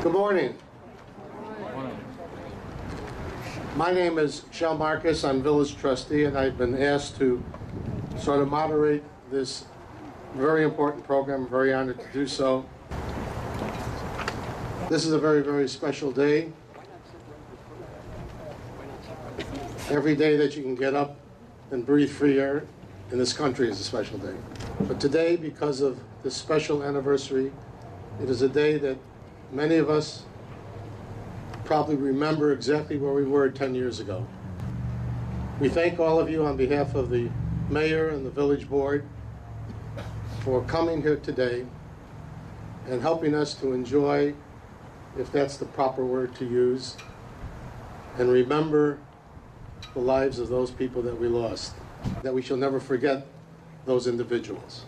Good morning. My name is Shel Marcus. I'm village trustee, and I've been asked to sort of moderate this very important program. I'm very honored to do so. This is a very, very special day. Every day that you can get up and breathe free air in this country is a special day. But today, because of this special anniversary, it is a day that many of us probably remember exactly where we were 10 years ago. We thank all of you on behalf of the mayor and the village board for coming here today and helping us to enjoy, if that's the proper word to use, and remember the lives of those people that we lost, that we shall never forget those individuals.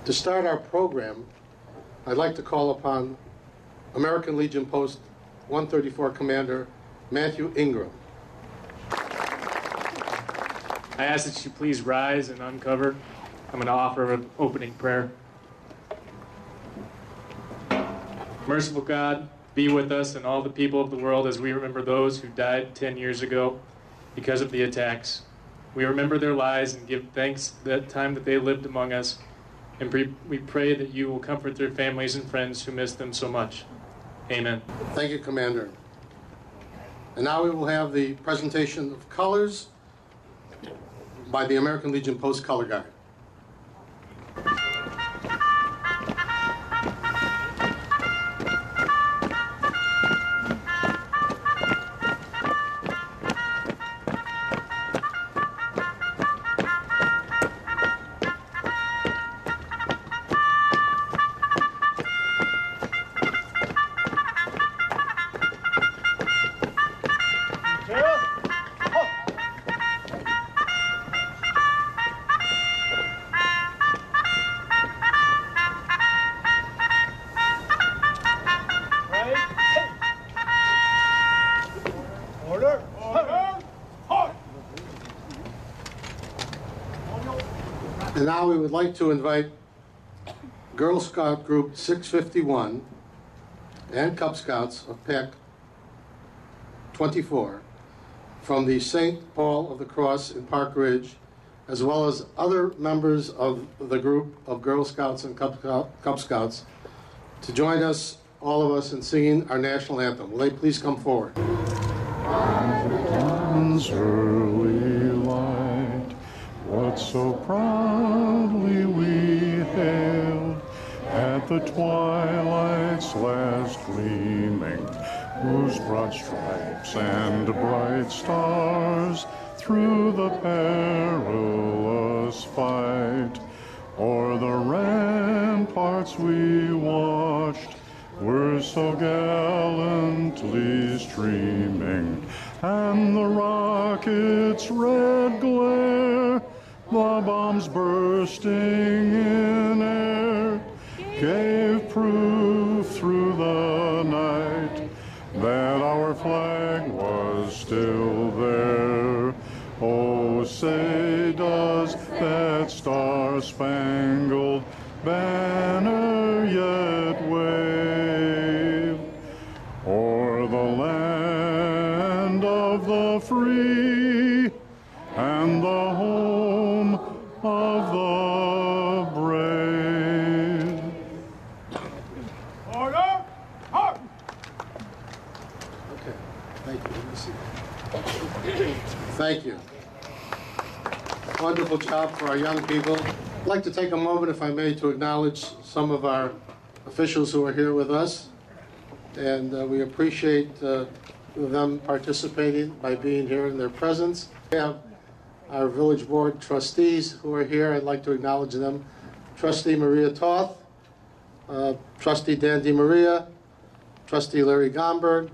To start our program, I'd like to call upon American Legion Post 134 Commander Matthew Ingram. I ask that you please rise and uncover. I'm going to offer an opening prayer. Merciful God, be with us and all the people of the world as we remember those who died 10 years ago because of the attacks. We remember their lives and give thanks for that time that they lived among us, and we pray that you will comfort their families and friends who miss them so much. Amen. Thank you, Commander. And now we will have the presentation of colors by the American Legion Post Color Guard. And now we would like to invite Girl Scout Group 651 and Cub Scouts of Pack 24 from the St. Paul of the Cross in Park Ridge, as well as other members of the group of Girl Scouts and Cub Scouts, to join us, all of us, in singing our national anthem. Will they please come forward? Early light, what so proudly we hailed at the twilight's last gleaming, whose broad stripes and bright stars through the perilous fight o'er the ramparts we watched were so gallantly streaming, and the rocket's red glare, the bombs bursting in air, gave proof through the night that our flag was still there. Oh, say does that star-spangled banner yet wave o'er the land of the free and the home of the brave. Order! March! Okay, thank you. Thank you. Wonderful job for our young people. I'd like to take a moment, if I may, to acknowledge some of our officials who are here with us. And we appreciate them participating by being here in their presence. We have our village board trustees who are here. I'd like to acknowledge them. Trustee Maria Toth, Trustee Dan DiMaria, Trustee Larry Gomberg,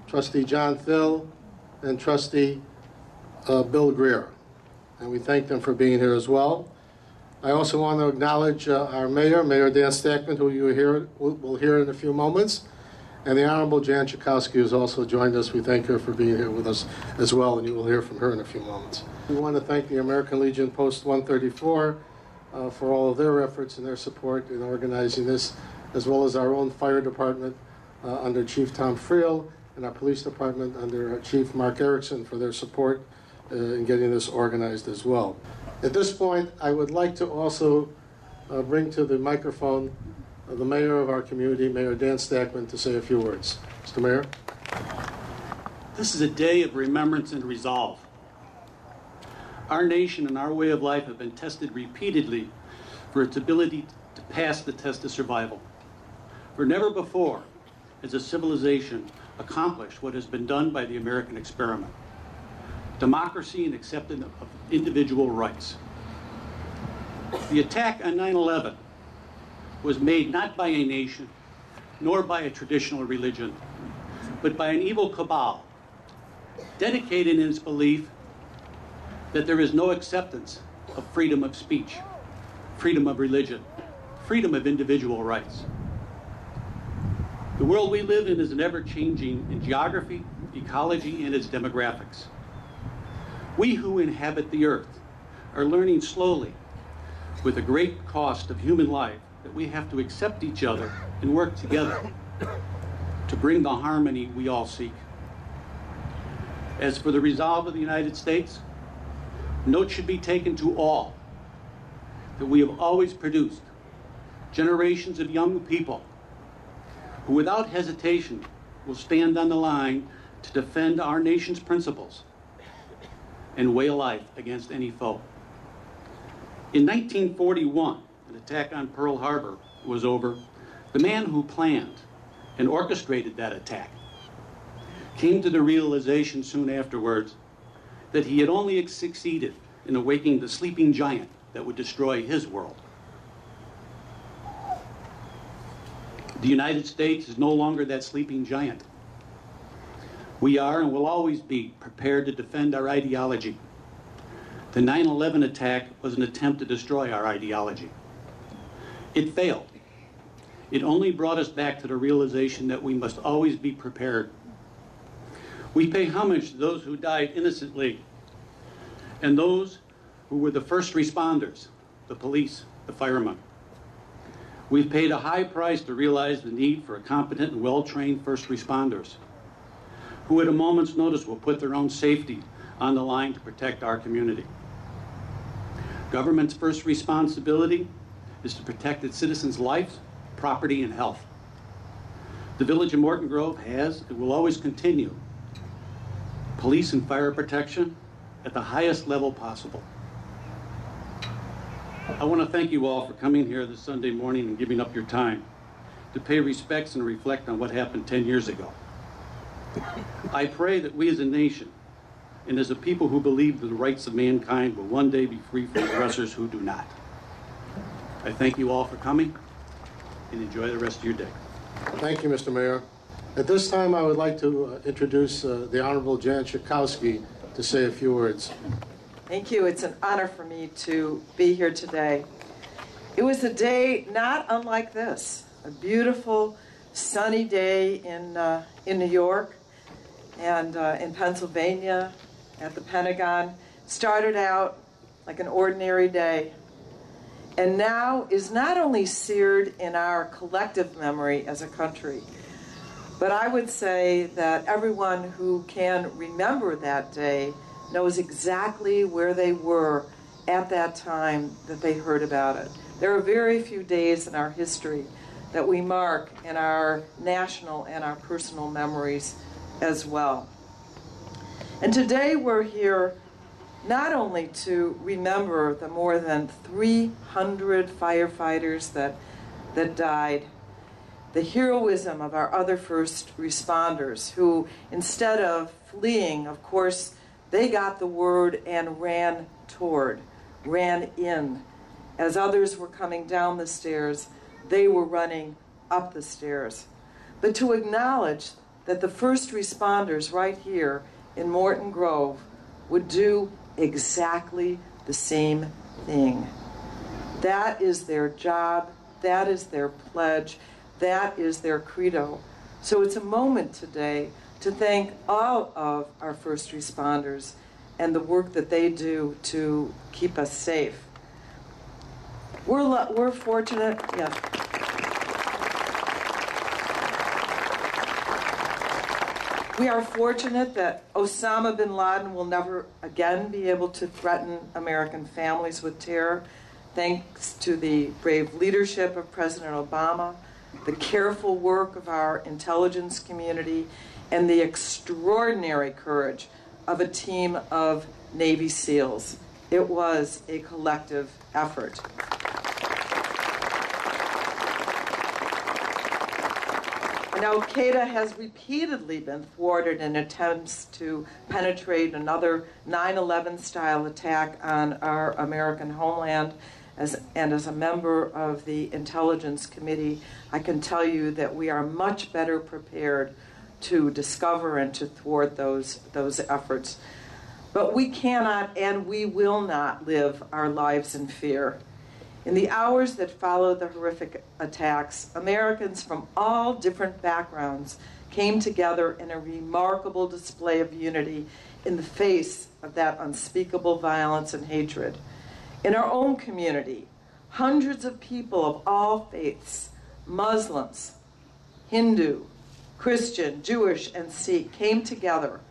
Trustee John Thill, and Trustee Bill Greer. And we thank them for being here as well. I also want to acknowledge our mayor, Mayor Dan Stackman, who you will hear in a few moments, and the Honorable Jan Chakowski, who's also joined us. We thank her for being here with us as well, and you will hear from her in a few moments. We want to thank the American Legion Post 134 for all of their efforts and their support in organizing this, as well as our own fire department under Chief Tom Friel, and our police department under Chief Mark Erickson for their support in getting this organized as well. At this point, I would like to also bring to the microphone the mayor of our community, Mayor Dan Stackman, to say a few words. Mr. Mayor. This is a day of remembrance and resolve. Our nation and our way of life have been tested repeatedly for its ability to pass the test of survival. For never before has a civilization accomplished what has been done by the American experiment: democracy and acceptance of individual rights. The attack on 9/11 was made not by a nation, nor by a traditional religion, but by an evil cabal dedicated in its belief that there is no acceptance of freedom of speech, freedom of religion, freedom of individual rights. The world we live in is an ever-changing in geography, ecology, and its demographics. We who inhabit the earth are learning slowly, with the great cost of human life, that we have to accept each other and work together to bring the harmony we all seek. As for the resolve of the United States, note should be taken to all that we have always produced generations of young people who without hesitation will stand on the line to defend our nation's principles and way of life against any foe. In 1941, an attack on Pearl Harbor was over. The man who planned and orchestrated that attack came to the realization soon afterwards that he had only succeeded in awakening the sleeping giant that would destroy his world. The United States is no longer that sleeping giant. We are and will always be prepared to defend our ideology. The 9/11 attack was an attempt to destroy our ideology. It failed. It only brought us back to the realization that we must always be prepared. We pay homage to those who died innocently and those who were the first responders, the police, the firemen. We've paid a high price to realize the need for a competent and well-trained first responders who at a moment's notice will put their own safety on the line to protect our community. Government's first responsibility is to protect its citizens' lives, property, and health. The village of Morton Grove has and will always continue police and fire protection at the highest level possible. I want to thank you all for coming here this Sunday morning and giving up your time to pay respects and reflect on what happened 10 years ago. I pray that we as a nation and as a people who believe that the rights of mankind will one day be free from aggressors who do not. I thank you all for coming and enjoy the rest of your day. Thank you, Mr. Mayor. At this time, I would like to introduce the Honorable Janet Schakowsky to say a few words. Thank you. It's an honor for me to be here today. It was a day not unlike this, a beautiful, sunny day in New York and in Pennsylvania at the Pentagon. Started out like an ordinary day, and now is not only seared in our collective memory as a country, but I would say that everyone who can remember that day knows exactly where they were at that time that they heard about it. There are very few days in our history that we mark in our national and our personal memories as well. And today we're here not only to remember the more than 300 firefighters that died, the heroism of our other first responders who, instead of fleeing, of course, they got the word and ran in. As others were coming down the stairs, they were running up the stairs. But to acknowledge that the first responders right here in Morton Grove would do exactly the same thing. That is their job, that is their pledge, that is their credo. So it's a moment today to thank all of our first responders and the work that they do to keep us safe. We're fortunate, yes. We are fortunate that Osama bin Laden will never again be able to threaten American families with terror, thanks to the brave leadership of President Obama, the careful work of our intelligence community, and the extraordinary courage of a team of Navy SEALs. It was a collective effort. And Al-Qaeda has repeatedly been thwarted in attempts to penetrate another 9/11 style attack on our American homeland. And as a member of the Intelligence Committee, I can tell you that we are much better prepared to discover and to thwart those efforts. But we cannot and we will not live our lives in fear. In the hours that followed the horrific attacks, Americans from all different backgrounds came together in a remarkable display of unity in the face of that unspeakable violence and hatred. In our own community, hundreds of people of all faiths, Muslims, Hindu, Christian, Jewish, and Sikh, came together.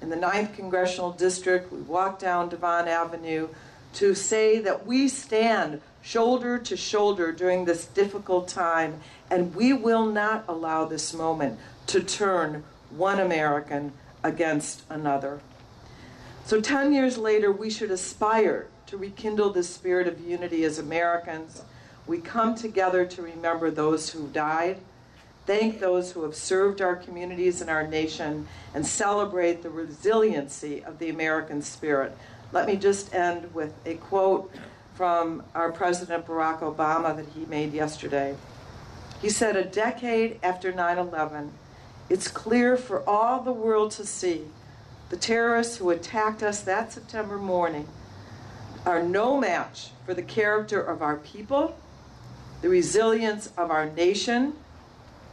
In the 9th Congressional District, we walked down Devon Avenue to say that we stand shoulder to shoulder during this difficult time, and we will not allow this moment to turn one American against another. So 10 years later, we should aspire to rekindle this spirit of unity as Americans. We come together to remember those who died, thank those who have served our communities and our nation, and celebrate the resiliency of the American spirit. Let me just end with a quote from our President Barack Obama that he made yesterday. He said, "A decade after 9/11, it's clear for all the world to see the terrorists who attacked us that September morning are no match for the character of our people, the resilience of our nation,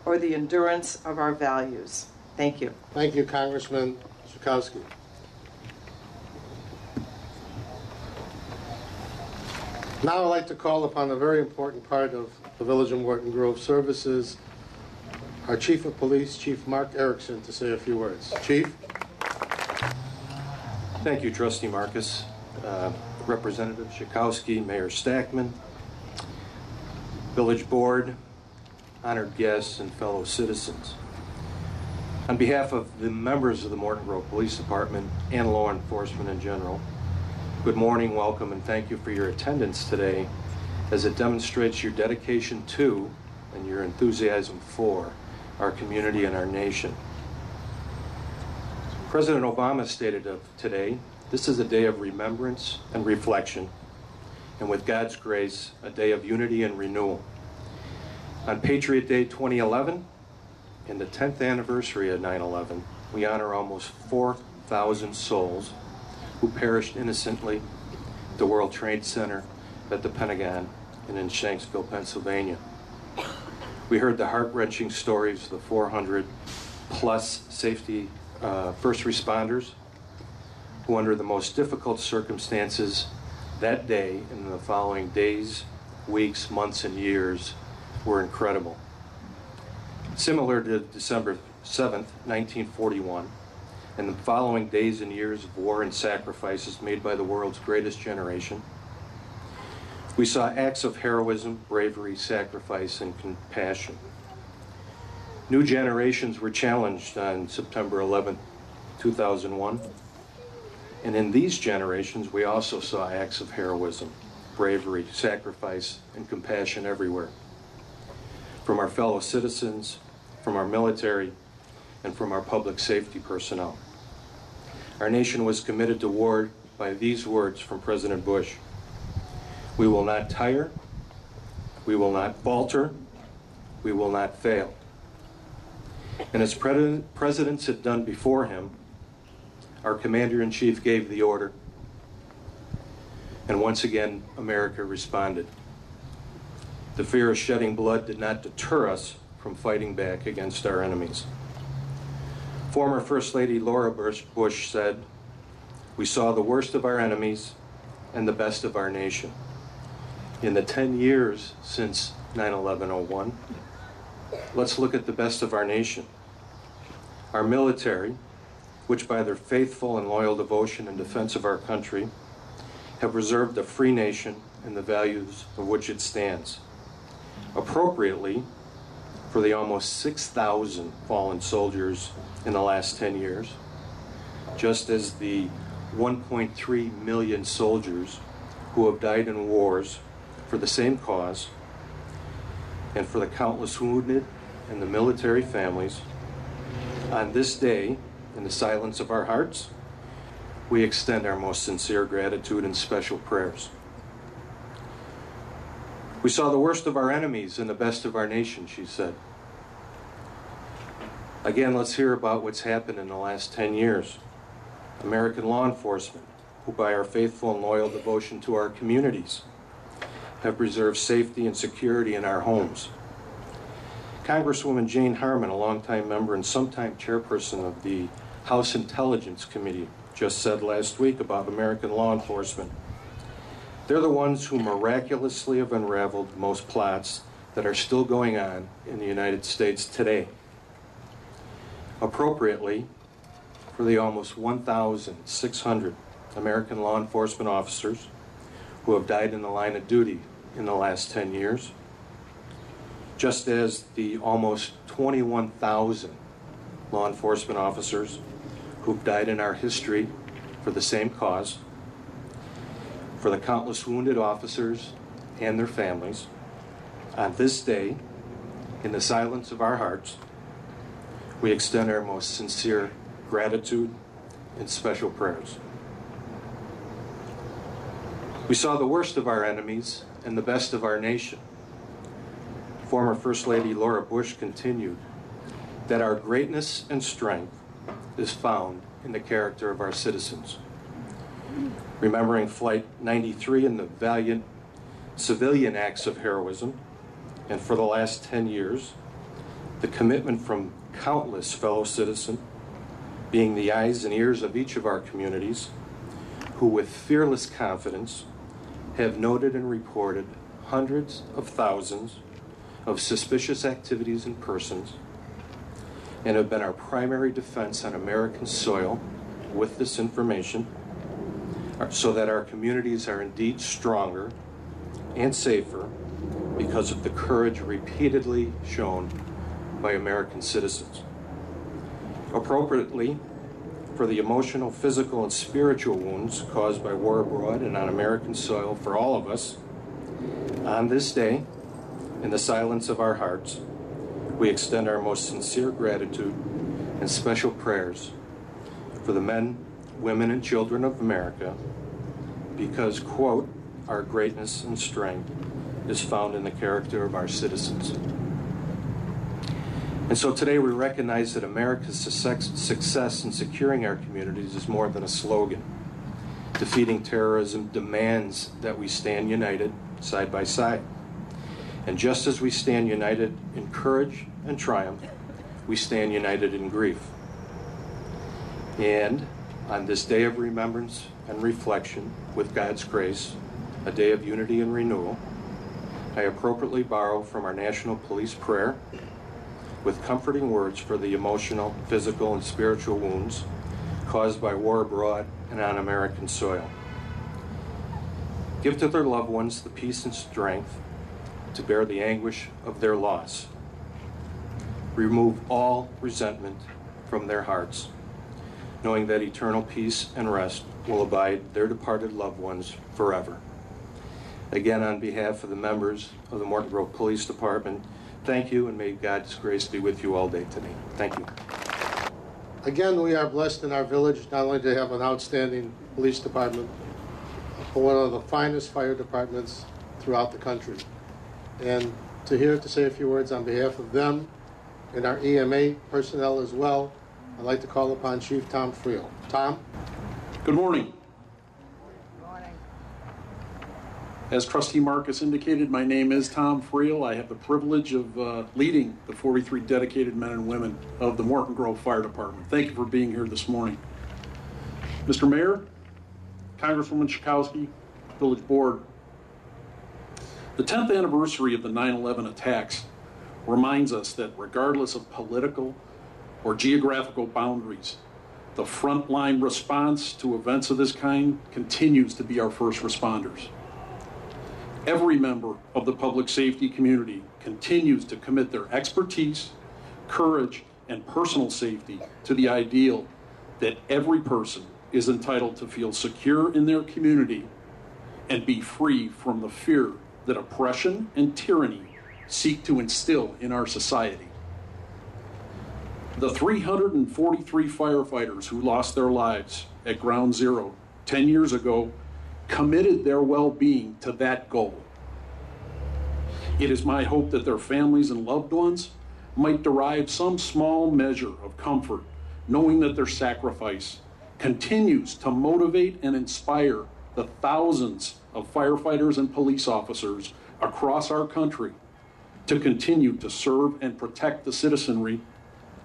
or the endurance of our values." Thank you. Thank you, Congressman Schakowsky. Now I'd like to call upon a very important part of the Village of Morton Grove services, our Chief of Police, Chief Mark Erickson, to say a few words. Chief? Thank you, Trustee Marcus, Representative Schakowsky, Mayor Stackman, Village Board, honored guests, and fellow citizens. On behalf of the members of the Morton Grove Police Department and law enforcement in general, good morning, welcome, and thank you for your attendance today, as it demonstrates your dedication to and your enthusiasm for our community and our nation. President Obama stated of today, this is a day of remembrance and reflection, and with God's grace, a day of unity and renewal. On Patriot Day 2011, and the 10th anniversary of 9/11, we honor almost 4,000 souls who perished innocently at the World Trade Center, at the Pentagon, and in Shanksville, Pennsylvania. We heard the heart-wrenching stories of the 400-plus safety first responders who, under the most difficult circumstances that day and in the following days, weeks, months, and years, were incredible. Similar to December 7th, 1941, and the following days and years of war and sacrifices made by the world's greatest generation, we saw acts of heroism, bravery, sacrifice, and compassion. New generations were challenged on September 11th, 2001, and in these generations we also saw acts of heroism, bravery, sacrifice, and compassion everywhere. From our fellow citizens, from our military, and from our public safety personnel. Our nation was committed to war by these words from President Bush: "We will not tire, we will not falter, we will not fail." And as presidents had done before him, our Commander-in-Chief gave the order, and once again, America responded. The fear of shedding blood did not deter us from fighting back against our enemies. Former First Lady Laura Bush said, "We saw the worst of our enemies and the best of our nation." In the 10 years since 9/11/01, let's look at the best of our nation. Our military, which by their faithful and loyal devotion in defense of our country, have preserved a free nation and the values of which it stands. Appropriately, for the almost 6,000 fallen soldiers in the last 10 years, just as the 1.3 million soldiers who have died in wars for the same cause, and for the countless wounded and the military families, on this day, in the silence of our hearts, we extend our most sincere gratitude and special prayers. We saw the worst of our enemies and the best of our nation, she said. Again, let's hear about what's happened in the last 10 years. American law enforcement, who by our faithful and loyal devotion to our communities, have preserved safety and security in our homes. Congresswoman Jane Harman, a longtime member and sometime chairperson of the House Intelligence Committee, just said last week about American law enforcement. They're the ones who miraculously have unraveled most plots that are still going on in the United States today. Appropriately, for the almost 1,600 American law enforcement officers who have died in the line of duty in the last 10 years, just as the almost 21,000 law enforcement officers who've died in our history for the same cause, for the countless wounded officers and their families, on this day, in the silence of our hearts, we extend our most sincere gratitude and special prayers. We saw the worst of our enemies and the best of our nation. Former First Lady Laura Bush continued that our greatness and strength is found in the character of our citizens. Remembering Flight 93 and the valiant civilian acts of heroism, and for the last 10 years, the commitment from countless fellow citizens, being the eyes and ears of each of our communities, who with fearless confidence have noted and reported hundreds of thousands of suspicious activities and persons, and have been our primary defense on American soil with this information, so that our communities are indeed stronger and safer because of the courage repeatedly shown by American citizens. Appropriately, for the emotional, physical, and spiritual wounds caused by war abroad and on American soil for all of us, on this day, in the silence of our hearts, we extend our most sincere gratitude and special prayers for the men, women, and children of America, because, quote, our greatness and strength is found in the character of our citizens. And so today we recognize that America's success in securing our communities is more than a slogan. Defeating terrorism demands that we stand united, side by side. And just as we stand united in courage and triumph, we stand united in grief. And on this day of remembrance and reflection, with God's grace, a day of unity and renewal, I appropriately borrow from our National Police Prayer with comforting words for the emotional, physical, and spiritual wounds caused by war abroad and on American soil. Give to their loved ones the peace and strength to bear the anguish of their loss. Remove all resentment from their hearts, knowing that eternal peace and rest will abide their departed loved ones forever. Again, on behalf of the members of the Morton Grove Police Department, thank you, and may God's grace be with you all day today. Thank you. Again, we are blessed in our village not only to have an outstanding police department, but one of the finest fire departments throughout the country. And to say a few words on behalf of them and our EMA personnel as well, I'd like to call upon Chief Tom Friel. Tom? Good morning. Good morning. As Trustee Marcus indicated, my name is Tom Friel. I have the privilege of leading the 43 dedicated men and women of the Morton Grove Fire Department. Thank you for being here this morning. Mr. Mayor, Congresswoman Schakowsky, Village Board, the 10th anniversary of the 9/11 attacks reminds us that regardless of political or geographical boundaries. The frontline response to events of this kind continues to be our first responders. Every member of the public safety community continues to commit their expertise, courage, and personal safety to the ideal that every person is entitled to feel secure in their community and be free from the fear that oppression and tyranny seek to instill in our society. The 343 firefighters who lost their lives at Ground Zero 10 years ago committed their well-being to that goal. It is my hope that their families and loved ones might derive some small measure of comfort knowing that their sacrifice continues to motivate and inspire the thousands of firefighters and police officers across our country to continue to serve and protect the citizenry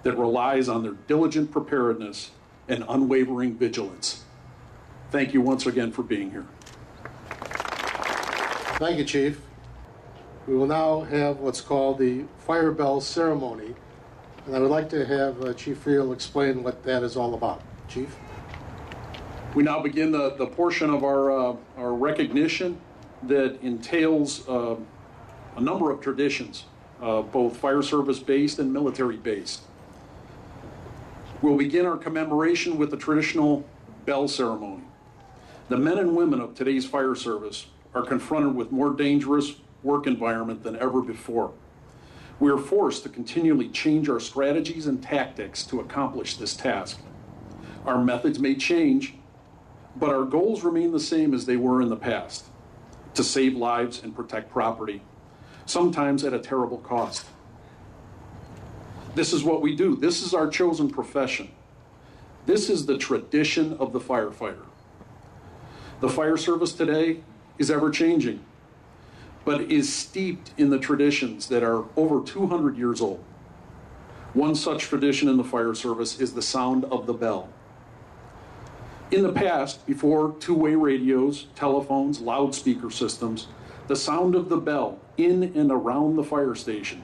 that relies on their diligent preparedness and unwavering vigilance. Thank you once again for being here. Thank you, Chief. We will now have what's called the fire bell ceremony, and I would like to have Chief Friel explain what that is all about. Chief? We now begin the portion of our recognition that entails a number of traditions, both fire service based and military based. We'll begin our commemoration with the traditional bell ceremony. The men and women of today's fire service are confronted with more dangerous work environment than ever before. We are forced to continually change our strategies and tactics to accomplish this task. Our methods may change, but our goals remain the same as they were in the past: to save lives and protect property, sometimes at a terrible cost. This is what we do. This is our chosen profession. This is the tradition of the firefighter. The fire service today is ever changing, but is steeped in the traditions that are over 200 years old. One such tradition in the fire service is the sound of the bell. In the past, before two-way radios, telephones, loudspeaker systems, the sound of the bell in and around the fire station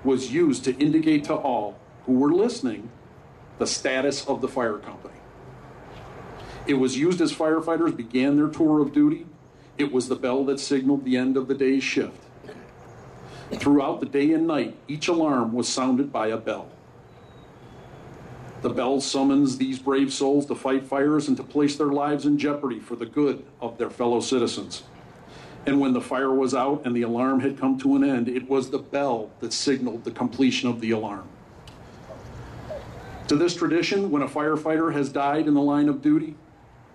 was used to indicate to all who were listening the status of the fire company. It was used as firefighters began their tour of duty. It was the bell that signaled the end of the day's shift. Throughout the day and night, each alarm was sounded by a bell. The bell summons these brave souls to fight fires and to place their lives in jeopardy for the good of their fellow citizens. And when the fire was out and the alarm had come to an end, it was the bell that signaled the completion of the alarm. To this tradition, when a firefighter has died in the line of duty,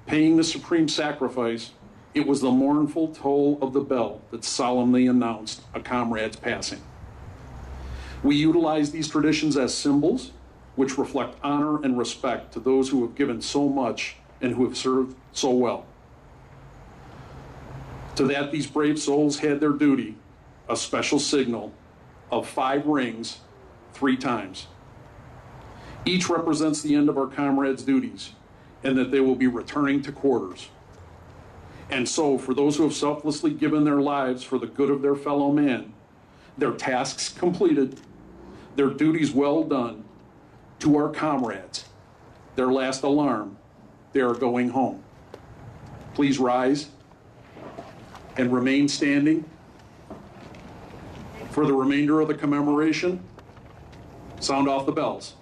paying the supreme sacrifice, it was the mournful toll of the bell that solemnly announced a comrade's passing. We utilize these traditions as symbols which reflect honor and respect to those who have given so much and who have served so well. To that, these brave souls had their duty, a special signal of 5 rings 3 times. Each represents the end of our comrades' duties and that they will be returning to quarters. And so, for those who have selflessly given their lives for the good of their fellow man, their tasks completed, their duties well done, to our comrades, their last alarm, they are going home. Please rise and remain standing for the remainder of the commemoration. Sound off the bells.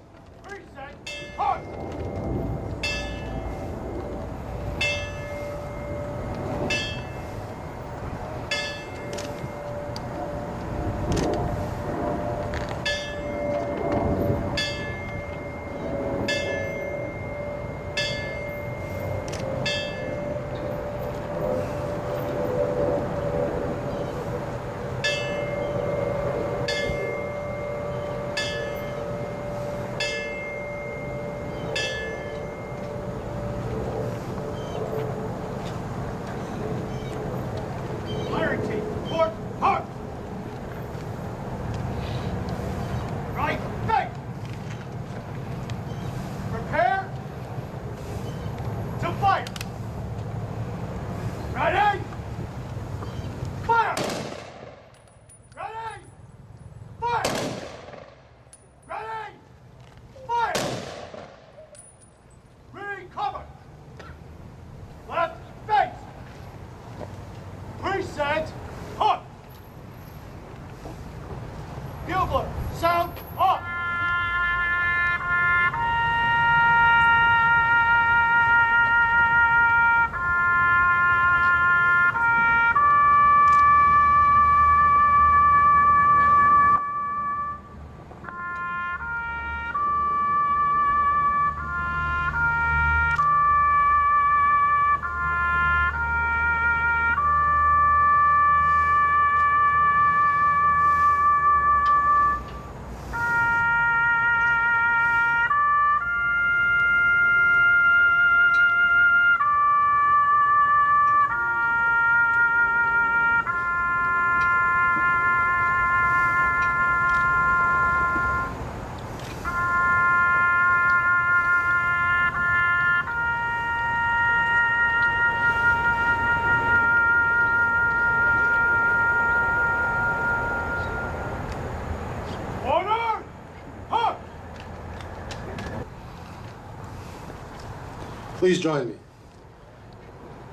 Bugler, sound off! Please join me.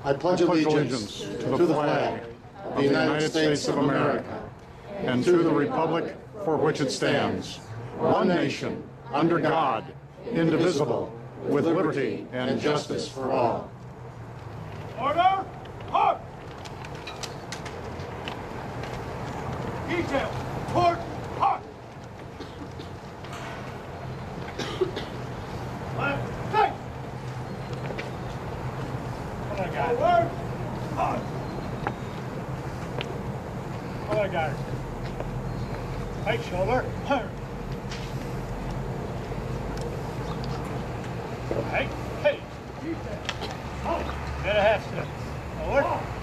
I pledge allegiance to the flag of the United States of America and to the republic for which it stands, one nation, under God, indivisible, with liberty and justice for all. Order! Halt! Detail! Port! Halt! Left! Right! Come on, guys. Forward! Halt! Come on, guys. Right shoulder. Turn. Hey, hey. Detail. Halt! And a half step. Forward.